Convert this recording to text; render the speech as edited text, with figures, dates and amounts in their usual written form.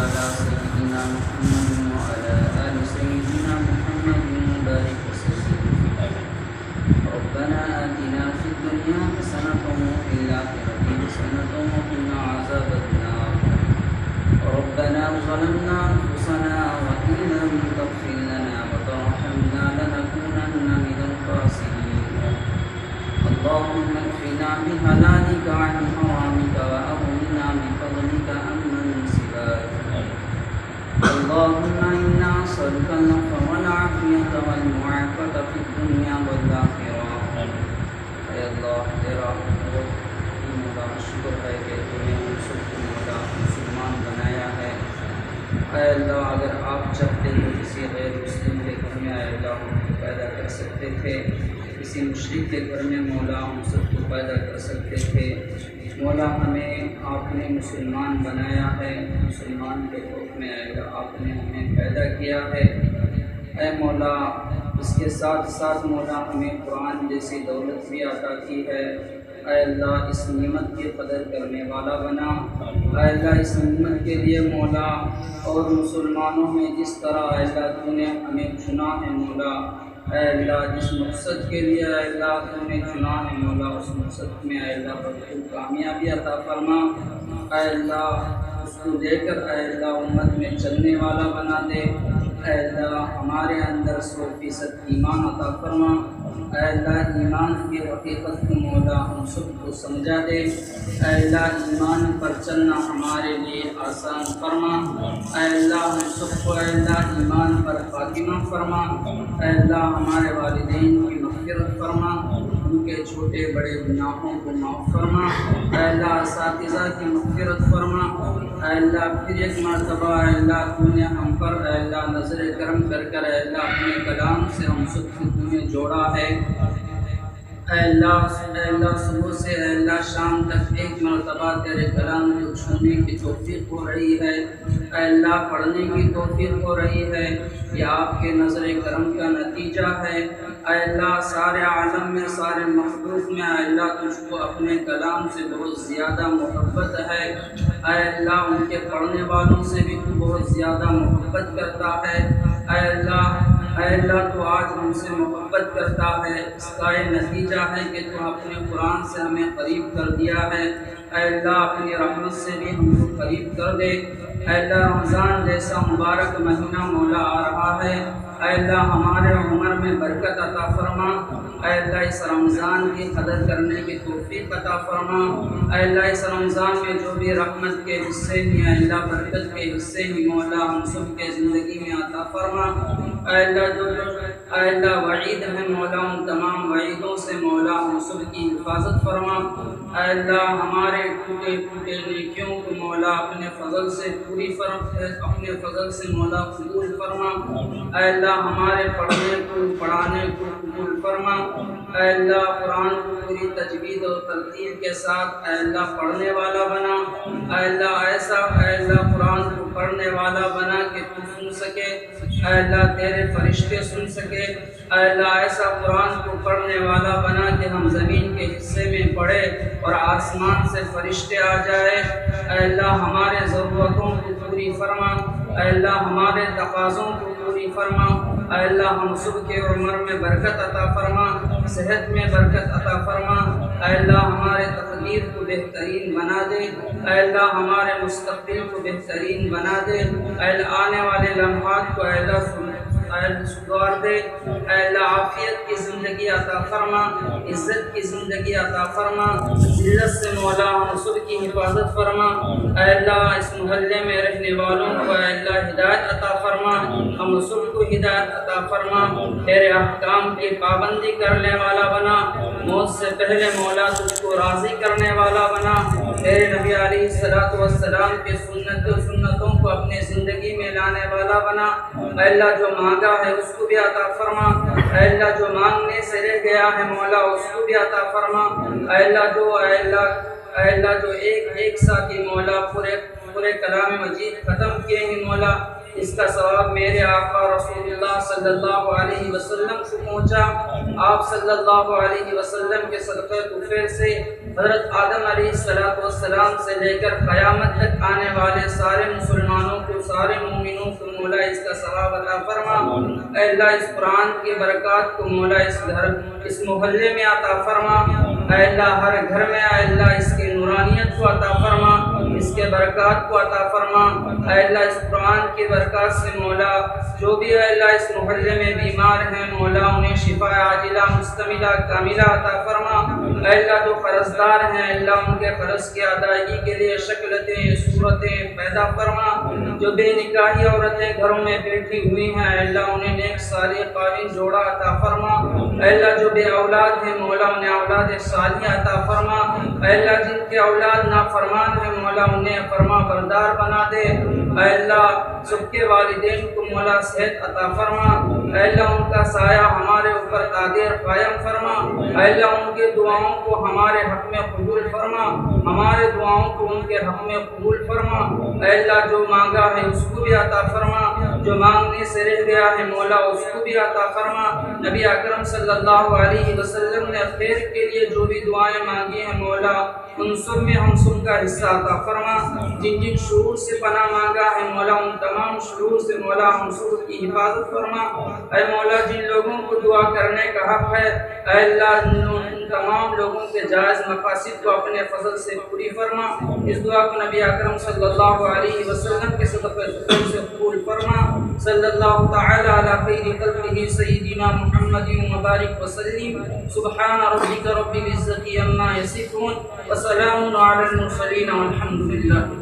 على سيدنا محمد وعلى آل سيدنا محمد وبارك وسلم. ربنا آتنا في الدنيا حسنة وفي الآخرة حسنة وقنا عذاب النار. ربنا ظلمنا أنفسنا وإن لم تغفر لنا وترحمنا لنكونن من الخاسرين. اللهم اكفنا بحلالك عن حرامك وأغننا بفضلك عمن سواك. اللهم إنا نسألك العفو والعافية والمعافاة في الدنيا والآخرة. اے اللہ تیرا بہت مولا شکر ہے کہ تو نے ہم سب کو مولا مسلمان بنایا ہے. اے اللہ اگر آپ چاہتے تو کسی غیر مسلم کے گھر میں اے اللہ ہم کو پیدا کر سکتے تھے, کسی مشرک کے گھر میں مولا ہم سب کو پیدا کر سکتے تھے. مولا ہمیں آپ نے مسلمان بنایا ہے, مسلمان کے روپ میں اے اللہ آپ نے ہمیں پیدا کیا ہے. اے مولا اس کے ساتھ ساتھ مولا ہمیں قرآن جیسی دولت بھی عطا کی ہے. اے اللہ اس نعمت کی قدر کرنے والا بنا. اے اللہ اس نعمت کے لیے مولا اور مسلمانوں میں جس طرح اے اللہ تو نے ہمیں چنا ہے مولا, اے اللہ جس مقصد کے لیے اے اللہ تو نے چنا ہے مولا اس مقصد میں اے اللہ بھرپور کامیابی عطا فرما. اے اللہ اس کو دے کر اے اللہ امت میں چلنے والا بنا دے. اے اللہ ہمارے اندر 100% ایمان عطا فرما. اے اللہ ایمان کی حقیقت کو مولا ہم سب کو سمجھا دے. اے اللہ ایمان پر چلنا ہمارے لیے آسان فرما. اے اللہ ہم سب کو اے اللہ ایمان پر خاتمہ فرما. اے اللہ ہمارے والدین کی مغفرت فرما, ان کے چھوٹے بڑے گناہوں کو معاف فرما. اے اللہ اساتذہ کی مغفرت فرما. اے اللہ پھر ایک مرتبہ اے اللہ تو نے ہم پر اے اللہ نظر کرم کر کر اے اللہ اپنے کلام سے ہم سب کو تو نے جوڑا ہے. اے اللہ صبح سے اے اللہ شام تک ایک مرتبہ تیرے کلام کو چھونے کی توفیق ہو رہی ہے. اے اللہ پڑھنے کی توفیق ہو رہی ہے. یہ آپ کے نظر کرم کا نتیجہ ہے. اے اللہ سارے عالم میں سارے مخلوق میں اے اللہ تجھ کو اپنے کلام سے بہت زیادہ محبت ہے. اے اللہ ان کے پڑھنے والوں سے بھی تو بہت زیادہ محبت کرتا ہے. اے اللہ تو آج ہم سے محبت کرتا ہے. اس کا یہ نتیجہ ہے کہ تو اپنے قرآن سے ہمیں قریب کر دیا ہے. اے اللہ اپنی رحمت سے بھی ہم کو قریب کر دے. اے اللہ رمضان جیسا مبارک مہینہ مولا آ رہا ہے. اے اللہ ہمارے عمر میں برکت عطا فرما. اے اللہ اس رمضان کی قدر کرنے کی توفیق عطا فرما. اے اللہ اس رمضان میں جو بھی رحمت کے حصے ہیں اے اللہ برکت کے حصے ہیں مولا ہم سب کے زندگی میں عطا فرما. اے اللہ اے اللہ وعید ہے مولا ان تمام وعیدوں سے مولا ہم سب کی حفاظت فرما. اے اللہ ہمارے ٹوٹے پھوٹے نیکیوں کو مولا اپنے فضل سے اپنے فضل سے مولا قبول فرما. اے اللہ ہمارے پڑھنے کو پڑھانے کو قبول فرما. اے اللہ قرآن کو پوری تجوید اور ترتیب کے ساتھ اے اللہ پڑھنے والا بنا. اے اللہ ایسا اے اللہ قرآن کو پڑھنے والا بنا کہ تو سن سکے. اے اللہ تیرے فرشتے سن سکے. اے اللہ ایسا قرآن کو پڑھنے والا بنا کہ ہم زمین کے حصے میں پڑھے اور آسمان سے فرشتے آ جائے. اے اللہ ہمارے ضرورتوں کو پوری فرما. اے اللہ ہمارے تقاضوں کو پوری فرما. اے اللہ ہم سب کے عمر میں برکت عطا فرما, صحت میں برکت عطا فرما. اے اللہ ہمارے تقدیر کو بہترین بنا دے. اے اللہ ہمارے مستقبل کو بہترین بنا دے. اے اللہ آنے والے لمحات کو اے اللہ سدھار دے. اے اللہ عافیت کی زندگی عطا فرما, عزت کی زندگی عطا فرما, ذلت سے مولا ہم سب کی حفاظت فرما. اے اللہ اس محلے میں رہنے والوں کو اے اللہ ہدایت عطا فرما, ہم سب کو ہدایت عطا فرما. تیرے احکام کی پابندی کرنے والا بنا, موت سے پہلے مولا تجھ کو راضی کرنے والا بنا. تیرے نبی علیہ السلام کے سنتوں کو اپنے زندگی میں لانے والا بنا. اے اللہ جو مانگا ہے اس کو بھی عطا فرما. اے اللہ جو مانگنے سے رہ گیا ہے مولا اس کو بھی عطا فرما. اے اللہ جو ایک ساتھی مولا پورے کلام مجید ختم کیے ہیں مولا, اس کا ثواب میرے آقا رسول اللہ صلی اللہ علیہ وسلم کو پہنچا. آپ صلی اللہ علیہ وسلم کے صدقہ طفیل سے حضرت آدم علیہ السلام سے لے کر قیامت تک آنے والے سارے مسلمانوں کو سارے مومنوں کو مولا اس کا ثواب عطا فرما۔ اے اللہ اس قرآن کی برکات کو مولا اس گھر اس محلے میں عطا فرما۔ اے اللہ ہر گھر میں اے اللہ اس کی نورانیت کو عطا فرما، اس کے برکات کو عطا فرما۔ اے اللہ اس قرآن کی برکات سے مولا جو بھی اے اللہ اس محلے میں بیمار ہیں مولا انہیں شفا عاجلہ مستملہ کاملہ عطا فرما۔ اے اللہ جو قرض دار ہیں اللہ ان کے قرض کی ادائیگی کے لیے شکلتیں صورتیں پیدا فرما۔ جو بے نکاحی عورتیں گھروں میں بیٹھی ہوئی ہیں اے اللہ انہیں نیک صالح قابل جوڑا عطا فرما۔ اے اللہ جو بے اولاد ہیں مولا انہیں اولاد صالحہ عطا فرما۔ اے اللہ جن کے اولاد نافرمان ہیں مولا انہیں فرما بردار بنا دے۔ اے اللہ سب کے والدین کو مولا صحت عطا فرما۔ اے اللہ ان کا سایہ ہمارے اوپر قادر قائم فرما۔ اے اللہ ان کے دعاؤں کو ہمارے حق میں قبول فرما، ہمارے دعاؤں کو ان کے حق میں قبول فرما۔ اے اللہ جو مانگا ہے اس کو بھی عطا فرما، جو مانگنے سے رہ گیا ہے مولا اس کو بھی عطا فرما۔ نبی اکرم صلی اللہ علیہ وسلم نے خیر کے لیے جو بھی دعائیں مانگی ہیں مولا ان سب میں ہم سب کا حصہ عطا فرما۔ جن جن شرور سے پناہ مانگا ہے مولا ان تمام شرور سے مولا ہم سب کی حفاظت فرما۔ اے مولا جن لوگوں کو دعا کرنے کا حق ہے اے اللہ ان تمام لوگوں کے جائز مقاصد کو اپنے فضل سے پوری فرما۔ اس دعا کو نبی اکرم صلی اللہ علیہ وسلم کے صدقے سے قبول فرما۔ صلی اللہ تعالی علی خیر خلقہ سیدنا محمد مبارک وسلم۔ سبحان ربک رب العزۃ عما یصفون وسلام علی المرسلین والحمد للہ۔